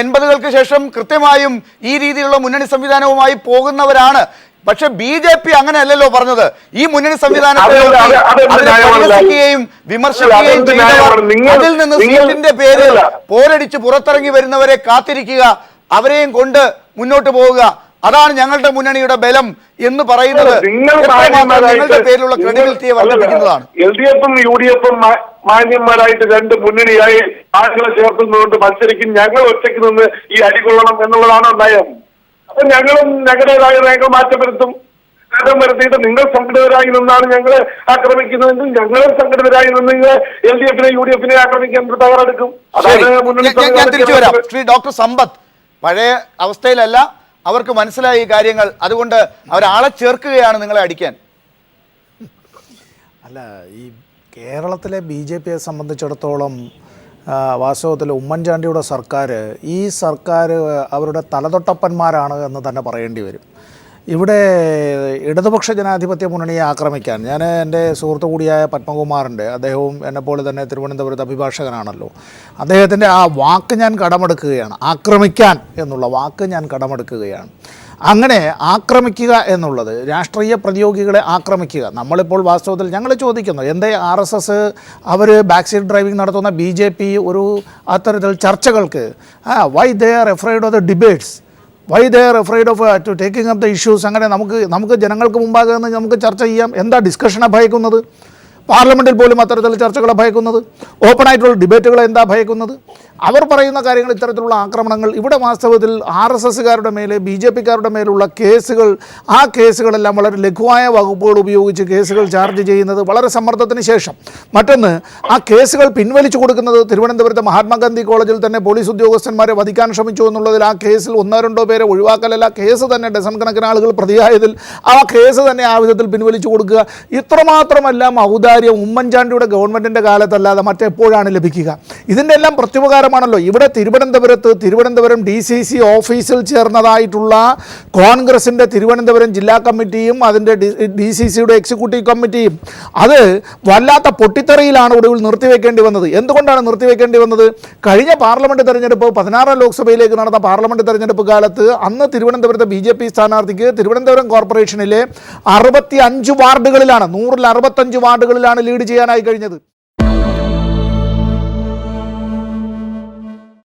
80-കൾക്ക് ശേഷം കൃത്യമായും ഈ രീതിയിലുള്ള മുന്നണി സംവിധാനവുമായി പോകുന്നവരാണ്. പക്ഷെ BJP അങ്ങനെയല്ലല്ലോ പറഞ്ഞത്. ഈ മുന്നണി സംവിധാനത്തെ പരിഹസിക്കുകയും വിമർശിക്കുകയും ചെയ്തവർ അതിൽ നിന്ന് സീറ്റിന്റെ പേരിൽ പോരടിച്ച് പുറത്തിറങ്ങി വരുന്നവരെ കാത്തിരിക്കുക, അവരെയും കൊണ്ട് മുന്നോട്ട് പോവുക, അതാണ് ഞങ്ങളുടെ മുന്നണിയുടെ ബലം എന്ന് പറയുന്നത് നിങ്ങളുടെ പേരിലുള്ള ക്രെഡിബിലിറ്റിയെ വർദ്ധിപ്പിക്കുന്നതാണ്. LDF-ഉം UDF-ഉം മാന്യന്മാരായിട്ട് 2 മുന്നണിയായി ആളുകളെ ചേർത്തുന്നതുകൊണ്ട് മത്സരിക്കും. ഞങ്ങൾ ഒറ്റയ്ക്ക് നിന്ന് ഈ അടികൊള്ളണം എന്നുള്ളതാണ് നയം. അപ്പൊ ഞങ്ങളും ഞങ്ങളുടേതായ നയങ്ങൾ മാറ്റം വരുത്തും. മാറ്റം വരുത്തിയിട്ട് നിങ്ങൾ സംഘടിതരായി നിന്നാണ് ഞങ്ങളെ ആക്രമിക്കുന്നതെങ്കിൽ ഞങ്ങളും സംഘടിതരായി നിന്ന് LDF-നെ UDF-നെ ആക്രമിക്കാൻ തയ്യാറെടുക്കും. ഞാൻ തിരിച്ചു വരാം. ശ്രീ ഡോക്ടർ സമ്പത്ത്, പഴയ അവസ്ഥയിലല്ല, അവർക്ക് മനസ്സിലായി ഈ കാര്യങ്ങൾ, അതുകൊണ്ട് അവരാളെ ചേർക്കുകയാണ് നിങ്ങളെ അടിക്കാൻ. അല്ല, ഈ കേരളത്തിലെ BJP-യെ സംബന്ധിച്ചിടത്തോളം വാസ്തവത്തിൽ ഉമ്മൻചാണ്ടിയുടെ സർക്കാർ, ഈ സർക്കാർ അവരുടെ തലതൊട്ടപ്പന്മാരാണ് എന്ന് തന്നെ പറയേണ്ടി വരും. ഇവിടെ ഇടതുപക്ഷ ജനാധിപത്യ മുന്നണിയെ ആക്രമിക്കാൻ, ഞാൻ എൻ്റെ സുഹൃത്തു കൂടിയായ പത്മകുമാറിൻ്റെ, അദ്ദേഹവും എന്നെപ്പോലെ തന്നെ തിരുവനന്തപുരത്ത് അഭിഭാഷകനാണല്ലോ, അദ്ദേഹത്തിൻ്റെ ആ വാക്ക് ഞാൻ കടമെടുക്കുകയാണ്. ആക്രമിക്കാൻ എന്നുള്ള വാക്ക് ഞാൻ കടമെടുക്കുകയാണ്. അങ്ങനെ ആക്രമിക്കുക എന്നുള്ളത്, രാഷ്ട്രീയ പ്രതിയോഗികളെ ആക്രമിക്കുക. നമ്മളിപ്പോൾ വാസ്തവത്തിൽ ഞങ്ങൾ ചോദിക്കുന്നു, എന്തേ RSS അവർ ബാക്ക് സീറ്റ് ഡ്രൈവിംഗ് നടത്തുന്ന BJP ഒരു അത്തരത്തിൽ ചർച്ചകൾക്ക് why they are afraid of the debates, why they are afraid of two taking up the issues. അങ്ങനെ നമുക്ക് ജനങ്ങൾക്ക് മുമ്പാകെ നമുക്ക് ചർച്ച ചെയ്യാം. എന്താ ഡിസ്കഷനെ ഭയക്കുന്നത്? പാർലമെൻറ്റിൽ പോലും അത്തരത്തിലുള്ള ചർച്ചകളെ ഭയക്കുന്നത്? ഓപ്പണായിട്ടുള്ള ഡിബേറ്റുകളെ എന്താ ഭയക്കുന്നത്? അവർ പറയുന്ന കാര്യങ്ങൾ ഇത്തരത്തിലുള്ള ആക്രമണങ്ങൾ, ഇവിടെ വാസ്തവത്തിൽ RSSകാരുടെ മേലെ BJPക്കാരുടെ മേലുള്ള കേസുകൾ, ആ കേസുകളെല്ലാം വളരെ ലഘുവായ വകുപ്പുകൾ ഉപയോഗിച്ച് കേസുകൾ ചാർജ് ചെയ്യുന്നത് വളരെ സമ്മർദ്ദത്തിന് ശേഷം. മറ്റൊന്ന്, ആ കേസുകൾ പിൻവലിച്ചു കൊടുക്കുന്നത് തിരുവനന്തപുരത്തെ മഹാത്മാഗാന്ധി കോളേജിൽ തന്നെ പോലീസ് ഉദ്യോഗസ്ഥന്മാരെ വധിക്കാൻ ശ്രമിച്ചു എന്നുള്ളതിൽ ആ കേസിൽ 1-2 പേരെ ഒഴിവാക്കലല്ല, കേസ് തന്നെ ഡസൻ കണക്കിന് ആളുകൾ പ്രതിയായതിൽ ആ കേസ് തന്നെ ആ വിധത്തിൽ പിൻവലിച്ചു കൊടുക്കുക. ഇത്രമാത്രമെല്ലാം ഔദാര്യം ഉമ്മൻചാണ്ടിയുടെ ഗവൺമെൻറ്റിൻ്റെ കാലത്തല്ലാതെ മറ്റെപ്പോഴാണ് ലഭിക്കുക? ഇതിൻ്റെ എല്ലാം പ്രത്യുപകാരമാണല്ലോ ഇവിടെ തിരുവനന്തപുരം DCC ഓഫീസിൽ ചേർന്നതായിട്ടുള്ള കോൺഗ്രസിൻ്റെ തിരുവനന്തപുരം ജില്ലാ കമ്മിറ്റിയും അതിൻ്റെ DCCയുടെ എക്സിക്യൂട്ടീവ് കമ്മിറ്റിയും അത് വല്ലാത്ത പൊട്ടിത്തെറിയിലാണ് ഒടുവിൽ നിർത്തിവെക്കേണ്ടി വന്നത്. എന്തുകൊണ്ടാണ് നിർത്തിവെക്കേണ്ടി വന്നത്? കഴിഞ്ഞ പാർലമെൻറ്റ് തെരഞ്ഞെടുപ്പ് 16 ലോക്സഭയിലേക്ക് നടന്ന പാർലമെൻറ്റ് തെരഞ്ഞെടുപ്പ് കാലത്ത് അന്ന് തിരുവനന്തപുരത്തെ BJP സ്ഥാനാർത്ഥിക്ക് തിരുവനന്തപുരം കോർപ്പറേഷനിലെ 65 വാർഡുകളിലാണ് 100-ൽ 65 വാർഡുകളിലാണ് ലീഡ് ചെയ്യാനായി കഴിഞ്ഞത്.